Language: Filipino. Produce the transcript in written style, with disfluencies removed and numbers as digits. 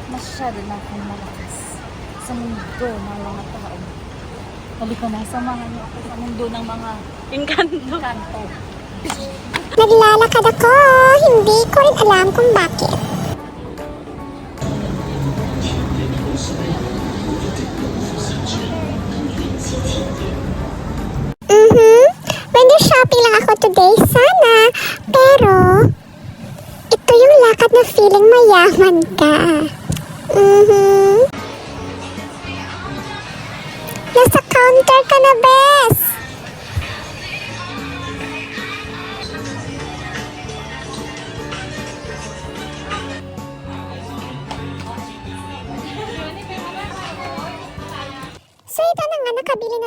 Masyado na akong malakas sa mundo ng mga tao. Halika na, samahan niyo ako sa mundo ng mga kanto. Naglalakad ako. Hindi ko rin alam kung bakit. Window shopping lang ako today sana. Pero, ito yung lakad na feeling mayaman ka. Nasa counter ka na, bes. So ito na nga, nakabili na